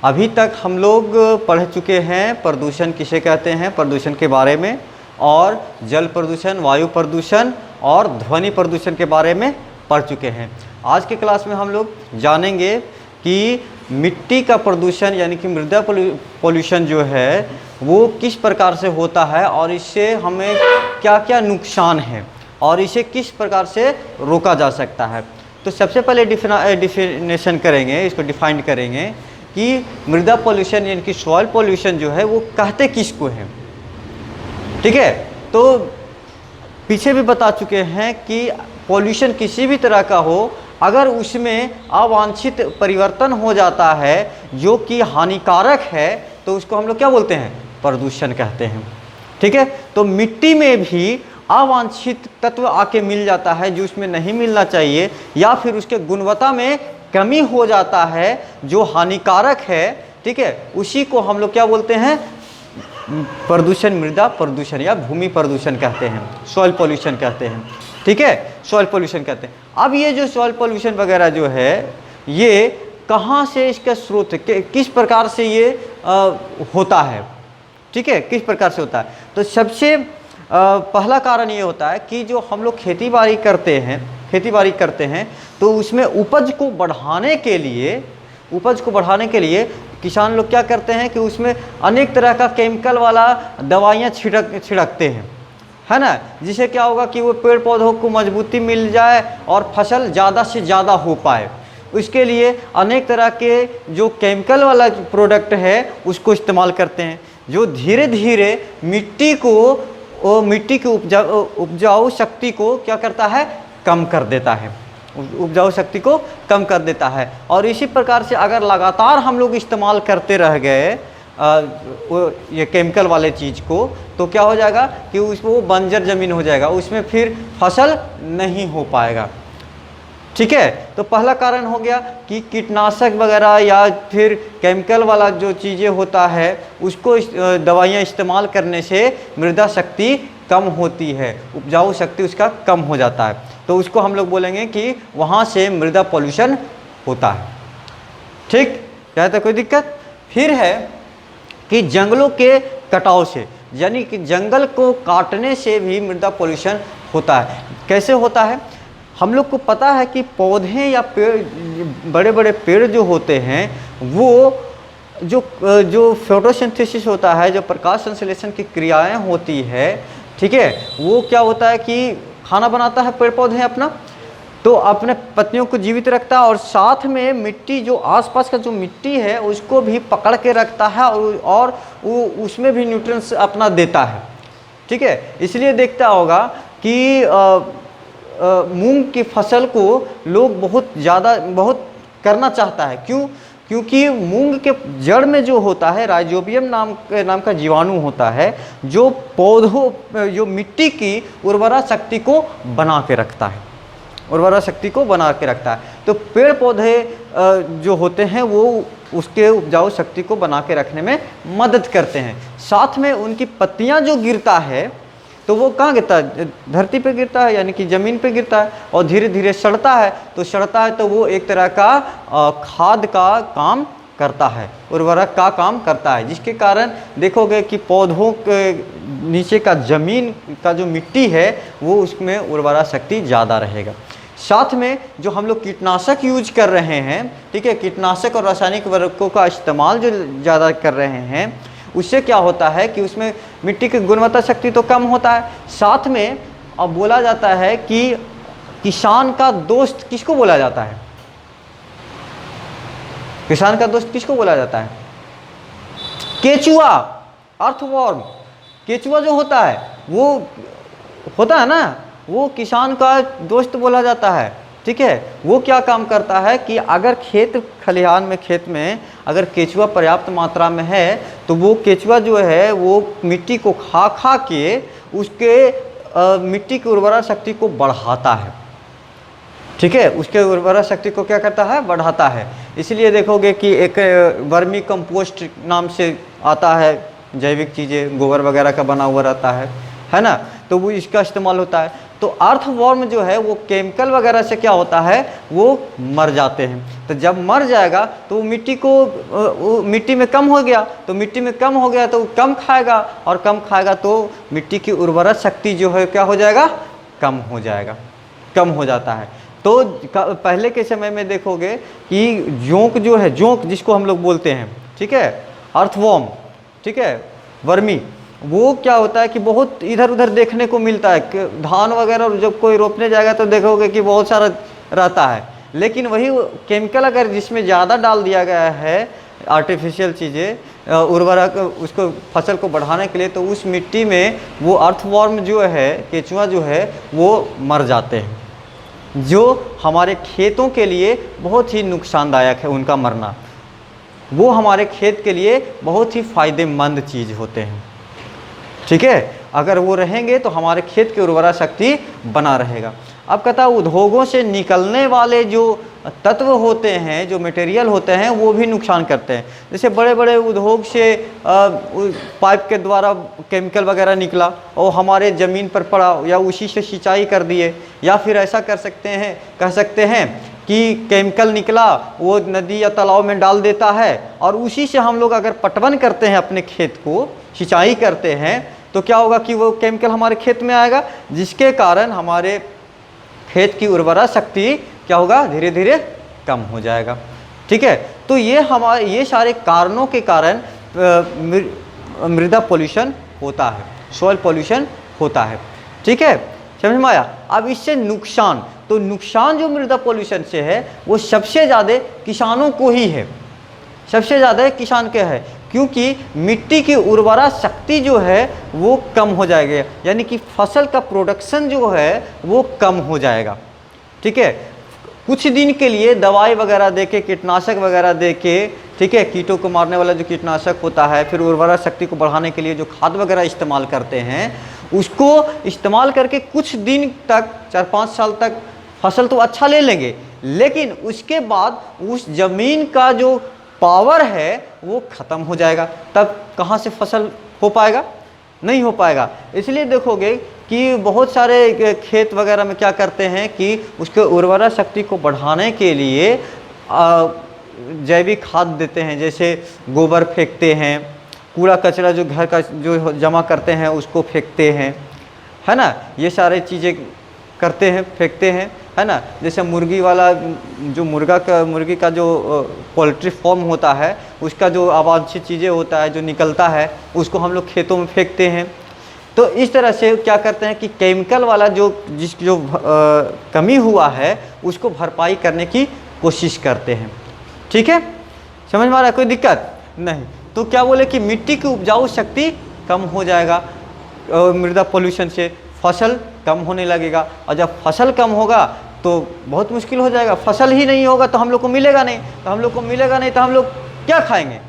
अभी तक हम लोग पढ़ चुके हैं प्रदूषण किसे कहते हैं, प्रदूषण के बारे में, और जल प्रदूषण, वायु प्रदूषण और ध्वनि प्रदूषण के बारे में पढ़ चुके हैं। आज के क्लास में हम लोग जानेंगे कि मिट्टी का प्रदूषण यानी कि मृदा पोल्यूशन जो है वो किस प्रकार से होता है और इससे हमें क्या क्या नुकसान है और इसे किस प्रकार से रोका जा सकता है। तो सबसे पहले डिफिनेशन करेंगे, इसको डिफाइन करेंगे कि मृदा पोल्यूशन यानी कि सॉइल पोल्यूशन जो है वो कहते किसको है। ठीक है, तो पीछे भी बता चुके हैं कि पोल्यूशन किसी भी तरह का हो, अगर उसमें अवांछित परिवर्तन हो जाता है जो कि हानिकारक है तो उसको हम लोग क्या बोलते हैं, प्रदूषण कहते हैं। ठीक है, तो मिट्टी में भी अवांछित तत्व आके मिल जाता है जो उसमें नहीं मिलना चाहिए, या फिर उसके गुणवत्ता में कमी हो जाता है जो हानिकारक है। ठीक है, उसी को हम लोग क्या बोलते हैं, प्रदूषण, मृदा प्रदूषण या भूमि प्रदूषण कहते हैं, सॉइल पोल्यूशन कहते हैं। ठीक है, सॉइल पोल्यूशन कहते हैं। अब ये जो सॉइल पोल्यूशन वगैरह जो है ये कहाँ से इसका स्रोत है, किस प्रकार से ये होता है। ठीक है, किस प्रकार से होता है, तो सबसे पहला कारण ये होता है कि जो हम लोग खेती बाड़ी करते हैं तो उसमें उपज को बढ़ाने के लिए किसान लोग क्या करते हैं कि उसमें अनेक तरह का केमिकल वाला दवाइयाँ छिड़कते हैं, है ना, जिससे क्या होगा कि वो पेड़ पौधों को मजबूती मिल जाए और फसल ज़्यादा से ज़्यादा हो पाए। उसके लिए अनेक तरह के जो केमिकल वाला प्रोडक्ट है उसको इस्तेमाल करते हैं, जो धीरे धीरे मिट्टी की उपजाऊ शक्ति को क्या करता है, कम कर देता है, उपजाऊ शक्ति को कम कर देता है। और इसी प्रकार से अगर लगातार हम लोग इस्तेमाल करते रह गए ये केमिकल वाले चीज़ को, तो क्या हो जाएगा कि उसको वो बंजर ज़मीन हो जाएगा, उसमें फिर फसल नहीं हो पाएगा। ठीक है, तो पहला कारण हो गया कि कीटनाशक वगैरह या फिर केमिकल वाला जो चीज़ें होता है उसको दवाइयाँ इस्तेमाल करने से मृदा शक्ति कम होती है, उपजाऊ शक्ति उसका कम हो जाता है, तो उसको हम लोग बोलेंगे कि वहाँ से मृदा पोल्यूशन होता है। ठीक, क्या तो कोई दिक्कत। फिर है कि जंगलों के कटाव से, यानी कि जंगल को काटने से भी मृदा पोल्यूशन होता है। कैसे होता है, हम लोग को पता है कि पौधे या पेड़, बड़े बड़े पेड़ जो होते हैं वो जो फोटोसिंथेसिस होता है, जो प्रकाश संश्लेषण की क्रियाएं होती है, ठीक है, वो क्या होता है कि खाना बनाता है पेड़ पौधे अपना, तो अपने पत्तियों को जीवित रखता है और साथ में मिट्टी, जो आसपास का जो मिट्टी है उसको भी पकड़ के रखता है और वो उसमें भी न्यूट्रिएंट्स अपना देता है। ठीक है, इसलिए देखता होगा कि मूंग की फसल को लोग बहुत करना चाहता है। क्यों? क्योंकि मूंग के जड़ में जो होता है राइजोबियम नाम का जीवाणु होता है, जो मिट्टी की उर्वरा शक्ति को बना के रखता है, तो पेड़ पौधे जो होते हैं वो उसके उपजाऊ शक्ति को बना के रखने में मदद करते हैं। साथ में उनकी पत्तियां जो गिरता है तो वो कहाँ गिरता है, धरती पे गिरता है, यानी कि ज़मीन पे गिरता है और धीरे धीरे सड़ता है, तो वो एक तरह का खाद का काम करता है, उर्वरक का काम करता है, जिसके कारण देखोगे कि पौधों के नीचे का ज़मीन का जो मिट्टी है वो उसमें उर्वरा शक्ति ज़्यादा रहेगा। साथ में जो हम लोग कीटनाशक यूज कर रहे हैं, ठीक है, कीटनाशक और रासायनिक उर्वरकों का इस्तेमाल जो ज़्यादा कर रहे हैं, उससे क्या होता है कि उसमें मिट्टी की गुणवत्ता शक्ति तो कम होता है। साथ में अब बोला जाता है कि किसान का दोस्त किसको बोला जाता है, किसान का दोस्त किसको बोला जाता है, केचुआ, अर्थवॉर्म। केचुआ जो होता है वो होता है ना, वो किसान का दोस्त बोला जाता है। ठीक है, वो क्या काम करता है कि अगर खेत में अगर केचुआ पर्याप्त मात्रा में है तो वो केचुआ जो है वो मिट्टी को खा के उसके मिट्टी की उर्वरा शक्ति को बढ़ाता है। ठीक है, उसके उर्वरा शक्ति को क्या करता है, बढ़ाता है। इसलिए देखोगे कि एक वर्मी कंपोस्ट नाम से आता है, जैविक चीज़ें गोबर वगैरह का बना हुआ रहता है ना, तो वो इसका इस्तेमाल होता है। तो तो अर्थवॉर्म जो है वो केमिकल वगैरह से क्या होता है, वो मर जाते हैं। तो जब मर जाएगा तो मिट्टी में कम हो गया, तो मिट्टी में कम हो गया तो कम खाएगा, और कम खाएगा तो मिट्टी की उर्वरक शक्ति जो है क्या हो जाएगा, कम हो जाएगा, कम हो जाता है। तो पहले के समय में देखोगे कि जोंक जो है, जोंक जिसको हम लोग बोलते हैं, ठीक है, अर्थवॉर्म, ठीक है, वर्मी, वो क्या होता है कि बहुत इधर उधर देखने को मिलता है। धान वगैरह जब कोई रोपने जाएगा तो देखोगे कि बहुत सारा रहता है, लेकिन वही केमिकल अगर जिसमें ज़्यादा डाल दिया गया है, आर्टिफिशियल चीज़ें, उर्वरक, उसको फसल को बढ़ाने के लिए, तो उस मिट्टी में वो अर्थवॉर्म जो है, केचुआ जो है, वो मर जाते हैं, जो हमारे खेतों के लिए बहुत ही नुकसानदायक है उनका मरना। वो हमारे खेत के लिए बहुत ही फ़ायदेमंद चीज़ होते हैं, ठीक है। अगर वो रहेंगे तो हमारे खेत की उर्वरा शक्ति बना रहेगा। अब कहता है उद्योगों से निकलने वाले जो तत्व होते हैं, जो मटेरियल होते हैं, वो भी नुकसान करते हैं। जैसे बड़े बड़े उद्योग से पाइप के द्वारा केमिकल वगैरह निकला और हमारे ज़मीन पर पड़ा, या उसी से सिंचाई कर दिए, या फिर ऐसा कह सकते हैं कि केमिकल निकला वो नदी या तालाब में डाल देता है, और उसी से हम लोग अगर पटवन करते हैं, अपने खेत को सिंचाई करते हैं, तो क्या होगा कि वो केमिकल हमारे खेत में आएगा, जिसके कारण हमारे खेत की उर्वरा शक्ति क्या होगा, धीरे धीरे कम हो जाएगा, ठीक है। तो ये सारे कारणों के कारण मृदा पॉल्यूशन होता है, सॉइल पॉल्यूशन होता है, ठीक है, समझ में आया। अब इससे नुकसान, तो नुकसान जो मृदा पॉल्यूशन से है वो सबसे ज़्यादा किसानों को ही है, सबसे ज़्यादा किसान के है, क्योंकि मिट्टी की उर्वरा शक्ति जो है वो कम हो जाएगी, यानी कि फसल का प्रोडक्शन जो है वो कम हो जाएगा, ठीक है। कुछ दिन के लिए दवाई वगैरह देके, कीटनाशक वगैरह देके, ठीक है, कीटों को मारने वाला जो कीटनाशक होता है, फिर उर्वरा शक्ति को बढ़ाने के लिए जो खाद वगैरह इस्तेमाल करते हैं, उसको इस्तेमाल करके कुछ दिन तक, 4-5 साल तक फसल तो अच्छा ले लेंगे, लेकिन उसके बाद उस ज़मीन का जो पावर है वो ख़त्म हो जाएगा। तब कहाँ से फसल हो पाएगा, नहीं हो पाएगा। इसलिए देखोगे कि बहुत सारे खेत वगैरह में क्या करते हैं कि उसके उर्वरा शक्ति को बढ़ाने के लिए जैविक खाद देते हैं, जैसे गोबर फेंकते हैं, कूड़ा कचरा जो घर का जो जमा करते हैं उसको फेंकते हैं, है ना, ये सारे चीज़ें करते हैं, फेंकते हैं, है ना। जैसे मुर्गी वाला जो मुर्गी का जो पोल्ट्री फार्म होता है, उसका जो अवांछित चीज़ें होता है जो निकलता है, उसको हम लोग खेतों में फेंकते हैं। तो इस तरह से क्या करते हैं कि केमिकल वाला जो कमी हुआ है उसको भरपाई करने की कोशिश करते हैं, ठीक है, समझ में आ रहा है, कोई दिक्कत नहीं। तो क्या बोले कि मिट्टी की उपजाऊ शक्ति कम हो जाएगा मृदा पॉल्यूशन से, फसल कम होने लगेगा, और जब फसल कम होगा तो बहुत मुश्किल हो जाएगा। फसल ही नहीं होगा तो हम लोग को मिलेगा नहीं, तो हम लोग क्या खाएंगे,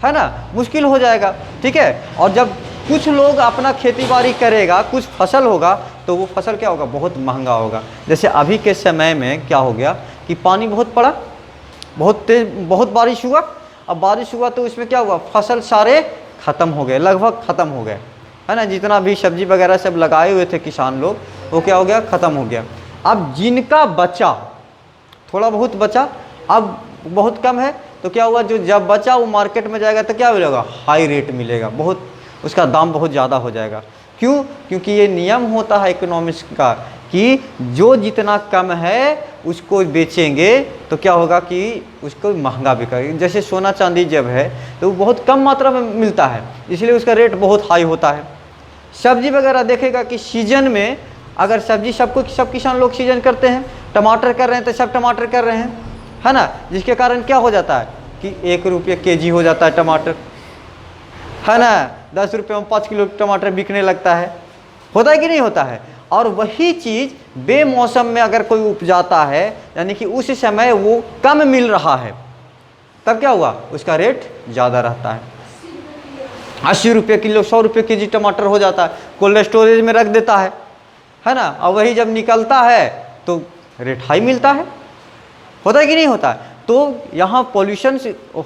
है ना, मुश्किल हो जाएगा, ठीक है। और जब कुछ लोग अपना खेती बाड़ी करेगा, कुछ फसल होगा, तो वो फसल क्या होगा, बहुत महंगा होगा। जैसे अभी के समय में क्या हो गया कि पानी बहुत पड़ा, बहुत तेज, बहुत बारिश हुआ। अब बारिश हुआ तो इसमें क्या हुआ, फसल सारे ख़त्म हो गए, लगभग ख़त्म हो गए, है ना। जितना भी सब्जी वगैरह सब लगाए हुए थे किसान लोग, वो क्या हो गया, ख़त्म हो गया। अब जिनका बचा, थोड़ा बहुत बचा, अब बहुत कम है, तो क्या हुआ, जो जब बचा वो मार्केट में जाएगा तो क्या मिलेगा, हाई रेट मिलेगा, बहुत उसका दाम बहुत ज़्यादा हो जाएगा। क्यों, क्योंकि ये नियम होता है इकोनॉमिक्स का कि जो जितना कम है उसको बेचेंगे तो क्या होगा कि उसको महंगा बिकेगा। जैसे सोना चांदी जब है तो वो बहुत कम मात्रा में मिलता है, इसलिए उसका रेट बहुत हाई होता है। सब्जी वगैरह देखेगा कि सीजन में अगर सब्जी सब किसान लोग सीजन करते हैं, टमाटर कर रहे हैं तो सब टमाटर कर रहे हैं, है ना, जिसके कारण क्या हो जाता है कि 1 रुपये केजी हो जाता है टमाटर, है ना, 10 रुपये में 5 किलो टमाटर बिकने लगता है, होता है कि नहीं होता है। और वही चीज़ बेमौसम में अगर कोई उपजाता है, यानी कि उस समय वो कम मिल रहा है, तब क्या हुआ, उसका रेट ज़्यादा रहता है। 80 रुपये किलो, 100 रुपये केजी टमाटर हो जाता है, कोल्ड स्टोरेज में रख देता है ना, और वही जब निकलता है तो रेट हाई मिलता है, होता है कि नहीं होता है। तो यहाँ पॉल्यूशन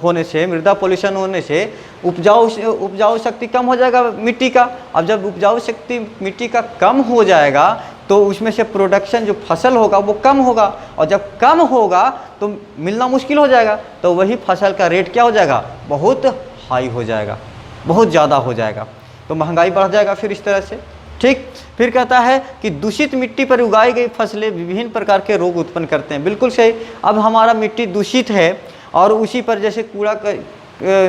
होने से, मृदा पॉल्यूशन होने से उपजाऊ शक्ति कम हो जाएगा मिट्टी का। अब जब उपजाऊ शक्ति मिट्टी का कम हो जाएगा तो उसमें से प्रोडक्शन जो फसल होगा वो कम होगा, और जब कम होगा तो मिलना मुश्किल हो जाएगा, तो वही फसल का रेट क्या हो जाएगा, बहुत हाई हो जाएगा, बहुत ज़्यादा हो जाएगा, तो महंगाई बढ़ जाएगा फिर इस तरह से। ठीक, फिर कहता है कि दूषित मिट्टी पर उगाई गई फसलें विभिन्न प्रकार के रोग उत्पन्न करते हैं। बिल्कुल सही। अब हमारा मिट्टी दूषित है और उसी पर जैसे कूड़ा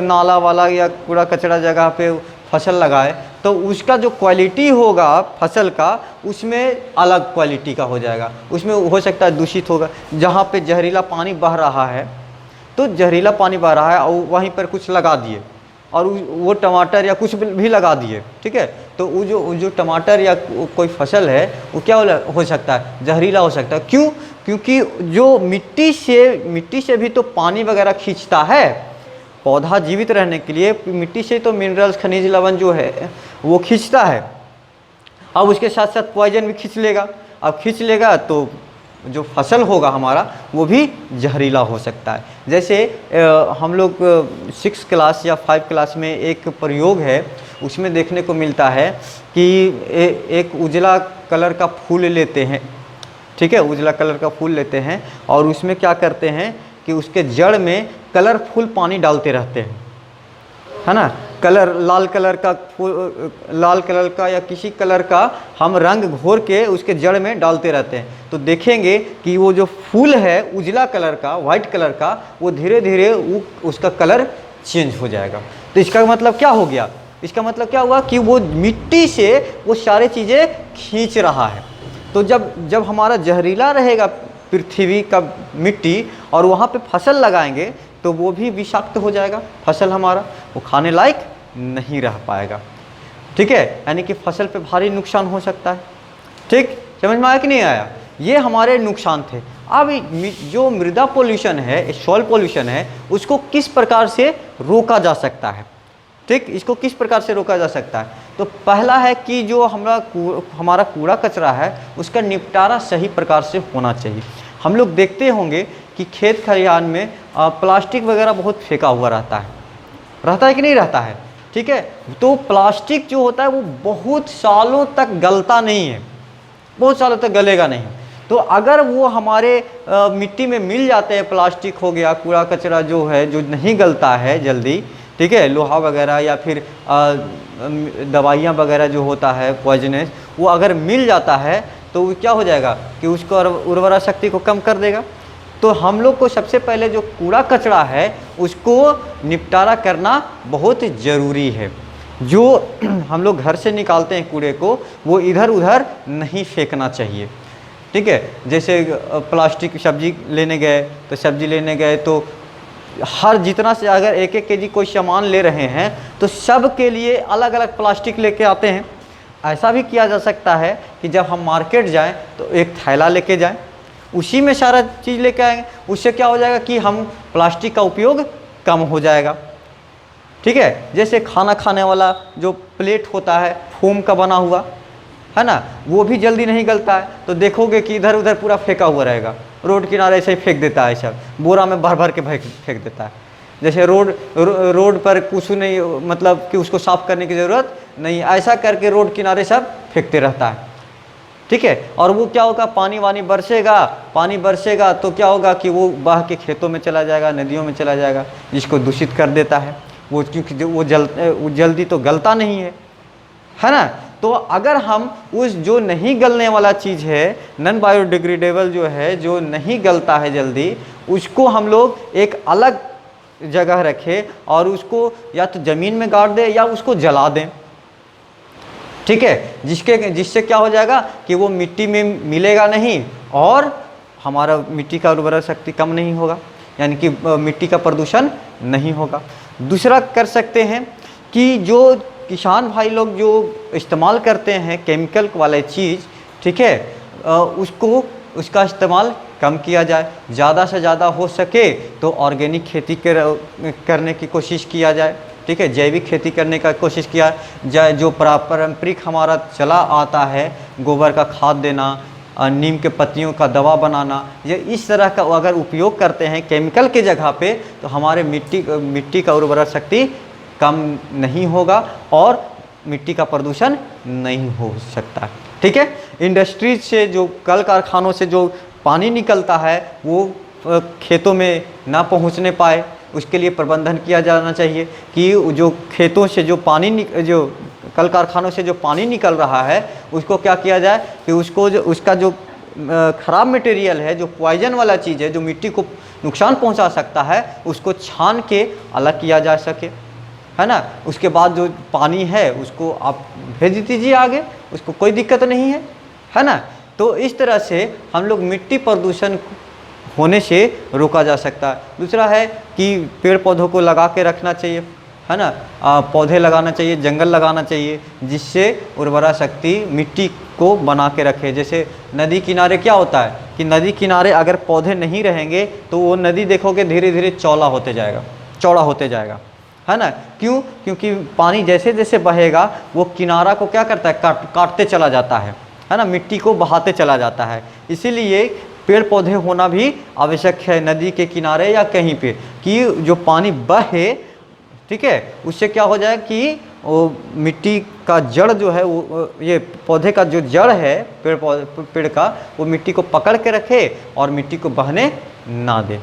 नाला वाला या कूड़ा कचरा जगह पे फसल लगाए तो उसका जो क्वालिटी होगा फसल का उसमें अलग क्वालिटी का हो जाएगा, उसमें हो सकता है दूषित होगा। जहाँ पे जहरीला पानी बह रहा है तो जहरीला पानी बह रहा है और वहीं पर कुछ लगा दिए और वो टमाटर या कुछ भी लगा दिए, ठीक है, तो वो जो टमाटर या कोई फसल है वो क्या हो सकता है, जहरीला हो सकता है। क्यों? क्योंकि जो मिट्टी से भी तो पानी वगैरह खींचता है, पौधा जीवित रहने के लिए मिट्टी से तो मिनरल्स, खनिज लवण जो है वो खींचता है। अब उसके साथ साथ पॉइजन भी खींच लेगा। अब खींच लेगा तो जो फसल होगा हमारा वो भी जहरीला हो सकता है। जैसे हम लोग 6 क्लास या 5 क्लास में एक प्रयोग है, उसमें देखने को मिलता है कि एक उजला कलर का फूल लेते हैं, ठीक है, उजला कलर का फूल लेते हैं और उसमें क्या करते हैं कि उसके जड़ में कलरफुल पानी डालते रहते हैं, है ना, कलर लाल कलर का फूल, लाल कलर का या किसी कलर का हम रंग घोर के उसके जड़ में डालते रहते हैं। तो देखेंगे कि वो जो फूल है उजला कलर का, वाइट कलर का, वो धीरे धीरे उसका कलर चेंज हो जाएगा। तो इसका मतलब क्या हो गया, इसका मतलब क्या हुआ कि वो मिट्टी से वो सारी चीज़ें खींच रहा है। तो जब हमारा जहरीला रहेगा पृथ्वी का मिट्टी और वहाँ पे फसल लगाएंगे तो वो भी विषाक्त हो जाएगा, फसल हमारा वो खाने लायक नहीं रह पाएगा, ठीक है, यानी कि फसल पे भारी नुकसान हो सकता है। ठीक, समझ में आया कि नहीं आया? ये हमारे नुकसान थे। अब जो मृदा पोल्यूशन है, सॉइल पोल्यूशन है, उसको किस प्रकार से रोका जा सकता है? ठीक, इसको किस प्रकार से रोका जा सकता है? तो पहला है कि जो हमारा कूड़ा कचरा है उसका निपटारा सही प्रकार से होना चाहिए। हम लोग देखते होंगे कि खेत खलिहान में प्लास्टिक वगैरह बहुत फेंका हुआ रहता है कि नहीं रहता है, ठीक है, तो प्लास्टिक जो होता है वो बहुत सालों तक गलता नहीं है, बहुत सालों तक गलेगा नहीं। तो अगर वो हमारे मिट्टी में मिल जाते हैं, प्लास्टिक हो गया, कूड़ा कचरा जो है जो नहीं गलता है जल्दी, ठीक है, लोहा वगैरह या फिर दवाइयाँ वगैरह जो होता है पॉइजनस, वो अगर मिल जाता है तो वो क्या हो जाएगा कि उसको उर्वरा शक्ति को कम कर देगा। तो हम लोग को सबसे पहले जो कूड़ा कचरा है उसको निपटारा करना बहुत ज़रूरी है। जो हम लोग घर से निकालते हैं कूड़े को वो इधर उधर नहीं फेंकना चाहिए, ठीक है। जैसे प्लास्टिक सब्जी लेने गए तो हर जितना से अगर 1-1 केजी कोई सामान ले रहे हैं तो सब के लिए अलग अलग प्लास्टिक लेके आते हैं। ऐसा भी किया जा सकता है कि जब हम मार्केट जाएं तो एक थैला लेके जाएं, उसी में सारा चीज़ लेके आएंगे। उससे क्या हो जाएगा कि हम प्लास्टिक का उपयोग कम हो जाएगा, ठीक है। जैसे खाना खाने वाला जो प्लेट होता है फोम का बना हुआ है ना, वो भी जल्दी नहीं गलता है। तो देखोगे कि इधर उधर पूरा फेंका हुआ रहेगा, रोड किनारे ऐसे ही फेंक देता है, सब बोरा में भर भर के फेंक देता है। जैसे रोड पर कुछ नहीं, मतलब कि उसको साफ़ करने की ज़रूरत नहीं, ऐसा करके रोड किनारे सब फेंकते रहता है, ठीक है। और वो क्या होगा, पानी बरसेगा तो क्या होगा कि वो बह के खेतों में चला जाएगा, नदियों में चला जाएगा, जिसको दूषित कर देता है वो, क्योंकि वो जल्दी तो गलता नहीं है ना। तो अगर हम उस जो नहीं गलने वाला चीज़ है, नॉन बायोडिग्रेडेबल जो है, जो नहीं गलता है जल्दी, उसको हम लोग एक अलग जगह रखें और उसको या तो ज़मीन में गाड़ दें या उसको जला दें, ठीक है, जिससे क्या हो जाएगा कि वो मिट्टी में मिलेगा नहीं और हमारा मिट्टी का उर्वरा शक्ति कम नहीं होगा, यानी कि मिट्टी का प्रदूषण नहीं होगा। दूसरा कर सकते हैं कि जो किसान भाई लोग जो इस्तेमाल करते हैं केमिकल वाले चीज़, ठीक है, उसका इस्तेमाल कम किया जाए। ज़्यादा से ज़्यादा हो सके तो ऑर्गेनिक खेती करने की कोशिश किया जाए, ठीक है, जैविक खेती करने का कोशिश किया जाए। जो पारंपरिक हमारा चला आता है, गोबर का खाद देना, नीम के पत्तियों का दवा बनाना, ये इस तरह का अगर उपयोग करते हैं केमिकल के जगह पे तो हमारे मिट्टी का उर्वरा शक्ति कम नहीं होगा और मिट्टी का प्रदूषण नहीं हो सकता। ठीक है। इंडस्ट्रीज से जो कल कारखानों से जो पानी निकलता है वो खेतों में ना पहुंचने पाए, उसके लिए प्रबंधन किया जाना चाहिए कि जो खेतों से जो पानी जो कल कारखानों से जो पानी निकल रहा है उसको क्या किया जाए कि उसको जो उसका जो ख़राब मटेरियल है, जो पॉइजन वाला चीज़ है, जो मिट्टी को नुकसान पहुंचा सकता है, उसको छान के अलग किया जा सके, है ना। उसके बाद जो पानी है उसको आप भेज दीजिए आगे, उसको कोई दिक्कत नहीं है ना। तो इस तरह से हम लोग मिट्टी प्रदूषण होने से रोका जा सकता है। दूसरा है कि पेड़ पौधों को लगा के रखना चाहिए, है ना। पौधे लगाना चाहिए, जंगल लगाना चाहिए, जिससे उर्वरा शक्ति मिट्टी को बना के रखे। जैसे नदी किनारे क्या होता है कि नदी किनारे अगर पौधे नहीं रहेंगे तो वो नदी देखोगे धीरे धीरे चौड़ा होते जाएगा, है ना। क्यों? क्योंकि पानी जैसे जैसे बहेगा वो किनारा को क्या करता है, काटते चला जाता है ना, मिट्टी को बहाते चला जाता है। इसीलिए पेड़ पौधे होना भी आवश्यक है नदी के किनारे या कहीं पे, कि जो पानी बहे, ठीक है, उससे क्या हो जाए कि वो मिट्टी का जड़ जो है वो, ये पौधे का जो जड़ है पेड़ का, वो मिट्टी को पकड़ के रखे और मिट्टी को बहने ना दे,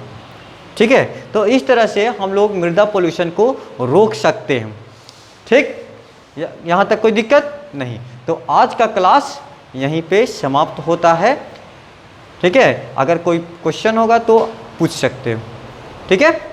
ठीक है। तो इस तरह से हम लोग मृदा पोल्यूशन को रोक सकते हैं, ठीक। यहाँ तक कोई दिक्कत नहीं। तो आज का क्लास यहीं पे समाप्त होता है, ठीक है। अगर कोई क्वेश्चन होगा तो पूछ सकते हो, ठीक है।